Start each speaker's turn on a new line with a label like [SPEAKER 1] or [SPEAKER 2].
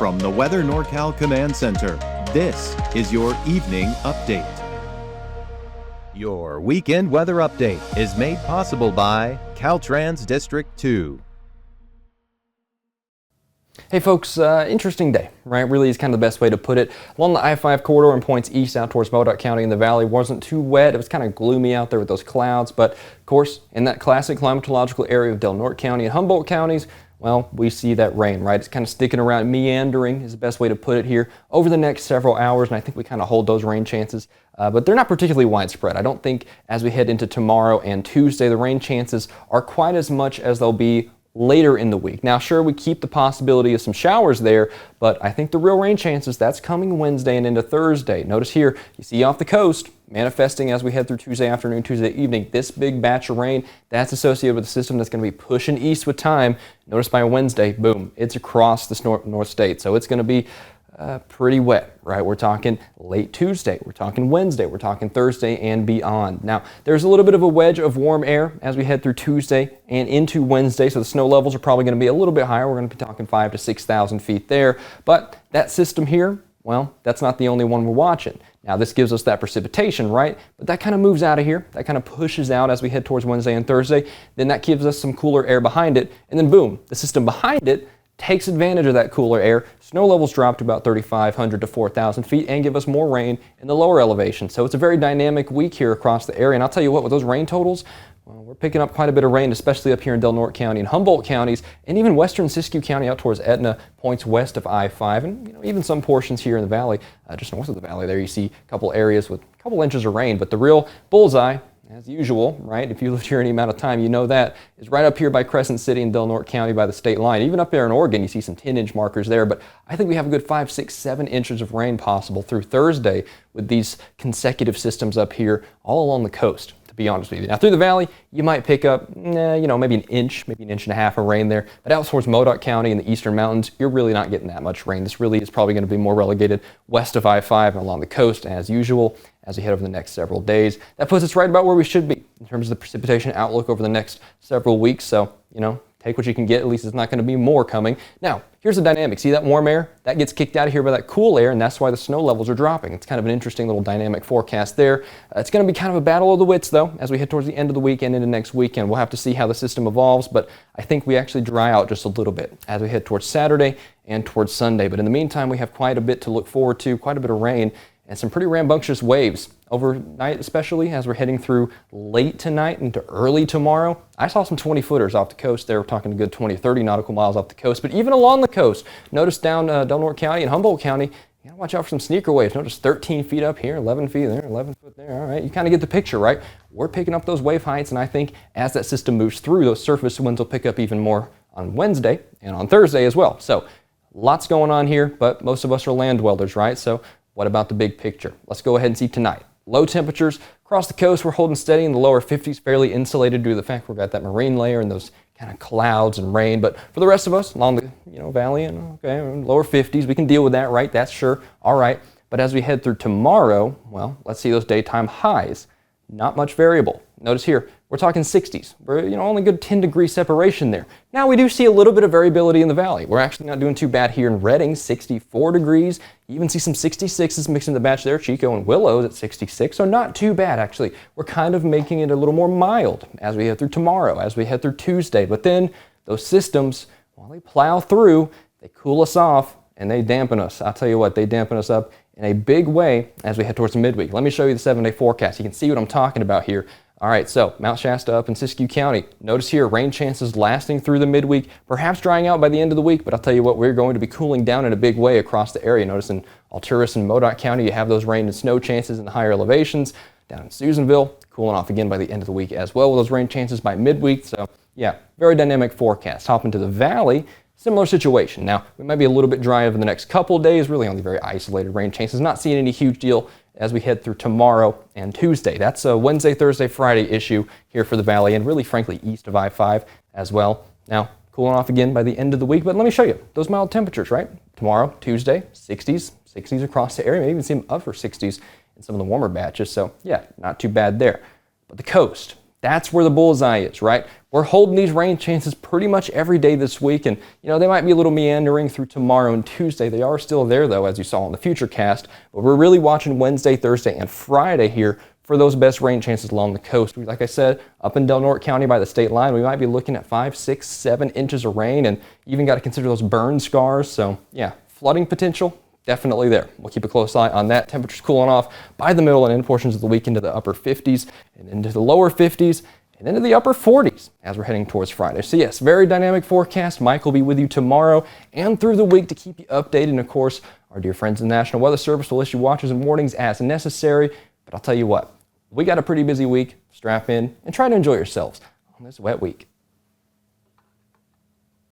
[SPEAKER 1] From the Weather NorCal Command Center, this is your evening update. Your weekend weather update is made possible by Caltrans District 2.
[SPEAKER 2] Hey folks, interesting day, right? Really is kind of the best way to put it. Along the I-5 corridor and points east out towards Modoc County in the valley wasn't too wet. It was kind of gloomy out there with those clouds, but of course, in that classic climatological area of Del Norte County and Humboldt counties, well, we see that rain, right? It's kind of sticking around, meandering is the best way to put it here, over the next several hours, and I think we kind of hold those rain chances, but they're not particularly widespread. I don't think as we head into tomorrow and Tuesday, the rain chances are quite as much as they'll be later in the week. Now, sure, we keep the possibility of some showers there, but I think the real rain chances, that's coming Wednesday and into Thursday. Notice here, you see off the coast, manifesting as we head through Tuesday afternoon, Tuesday evening, this big batch of rain, that's associated with a system that's going to be pushing east with time. Notice by Wednesday, boom, it's across this north state. So it's going to be pretty wet, right? We're talking late Tuesday, we're talking Wednesday, we're talking Thursday and beyond. Now, there's a little bit of a wedge of warm air as we head through Tuesday and into Wednesday, so the snow levels are probably going to be a little bit higher. We're going to be talking 5,000 to 6,000 feet there, but that system here, well, that's not the only one we're watching. Now, this gives us that precipitation, right? But that kind of moves out of here. That kind of pushes out as we head towards Wednesday and Thursday. Then that gives us some cooler air behind it, and then boom, the system behind it takes advantage of that cooler air. Snow levels drop to about 3,500 to 4,000 feet and give us more rain in the lower elevation. So it's a very dynamic week here across the area. And I'll tell you what, with those rain totals, well, we're picking up quite a bit of rain, especially up here in Del Norte County and Humboldt counties, and even western Siskiyou County out towards Etna, points west of I-5, and even some portions here in the valley, just north of the valley there, you see a couple areas with a couple inches of rain. But the real bullseye, as usual, right, if you lived here any amount of time, you know that, is right up here by Crescent City in Del Norte County by the state line. Even up there in Oregon, you see some 10-inch markers there, but I think we have a good 5, 6, 7 inches of rain possible through Thursday with these consecutive systems up here all along the coast, to be honest with you. Now, through the valley, you might pick up, maybe an inch and a half of rain there, but out towards Modoc County in the eastern mountains, you're really not getting that much rain. This really is probably going to be more relegated west of I-5 and along the coast as usual as we head over the next several days. That puts us right about where we should be in terms of the precipitation outlook over the next several weeks. So, take what you can get. At least it's not going to be more coming. Now, here's the dynamic. See that warm air? That gets kicked out of here by that cool air, and that's why the snow levels are dropping. It's kind of an interesting little dynamic forecast there. It's going to be kind of a battle of the wits, though, as we head towards the end of the week and into next weekend. We'll have to see how the system evolves, but I think we actually dry out just a little bit as we head towards Saturday and towards Sunday. But in the meantime, we have quite a bit to look forward to, quite a bit of rain, and some pretty rambunctious waves overnight, especially as we're heading through late tonight into early tomorrow. I saw some 20-footers off the coast there. We're talking a good 20 or 30 nautical miles off the coast. But even along the coast, notice down Del Norte County and Humboldt County, you gotta watch out for some sneaker waves. Notice 13 feet up here, 11 feet there, 11 foot there. All right, you kind of get the picture, right? We're picking up those wave heights, and I think as that system moves through, those surface winds will pick up even more on Wednesday and on Thursday as well. So lots going on here, but most of us are land dwellers, right? So what about the big picture? Let's go ahead and see tonight. Low temperatures across the coast, we're holding steady in the lower 50s, fairly insulated due to the fact we've got that marine layer and those kind of clouds and rain. But for the rest of us along the valley and lower 50s, we can deal with that, right? That's sure. All right. But as we head through tomorrow, well, let's see those daytime highs. Not much variable. Notice here, we're talking 60s. We're only good 10-degree separation there. Now we do see a little bit of variability in the valley. We're actually not doing too bad here in Redding, 64 degrees. You even see some 66s mixing the batch there. Chico and Willows at 66, so not too bad actually. We're kind of making it a little more mild as we head through tomorrow, as we head through Tuesday. But then those systems, while they plow through, they cool us off and they dampen us. I'll tell you what, they dampen us up in a big way as we head towards the midweek. Let me show you the 7-day forecast. You can see what I'm talking about here. All right, so Mount Shasta up in Siskiyou County. Notice here, rain chances lasting through the midweek, perhaps drying out by the end of the week, but I'll tell you what, we're going to be cooling down in a big way across the area. Notice in Alturas and Modoc County, you have those rain and snow chances in the higher elevations. Down in Susanville, cooling off again by the end of the week as well with those rain chances by midweek. So yeah, very dynamic forecast. Hop into the valley. Similar situation. Now, we might be a little bit dry over the next couple of days, really only very isolated rain chances. Not seeing any huge deal as we head through tomorrow and Tuesday. That's a Wednesday, Thursday, Friday issue here for the valley and really, frankly, east of I-5 as well. Now, cooling off again by the end of the week, but let me show you those mild temperatures, right? Tomorrow, Tuesday, 60s across the area. Maybe even see them upper 60s in some of the warmer batches. So, yeah, not too bad there. But the coast, that's where the bullseye is, right? We're holding these rain chances pretty much every day this week, and they might be a little meandering through tomorrow and Tuesday. They are still there though, as you saw in the futurecast, but we're really watching Wednesday, Thursday, and Friday here for those best rain chances along the coast. Like I said, up in Del Norte County by the state line, we might be looking at 5, 6, 7 inches of rain, and you even got to consider those burn scars. So yeah, flooding potential definitely there. We'll keep a close eye on that. Temperatures cooling off by the middle and end portions of the week into the upper 50s and into the lower 50s and into the upper 40s as we're heading towards Friday. So yes, very dynamic forecast. Mike will be with you tomorrow and through the week to keep you updated. And of course, our dear friends in the National Weather Service will issue watches and warnings as necessary. But I'll tell you what, we got a pretty busy week. Strap in and try to enjoy yourselves on this wet week.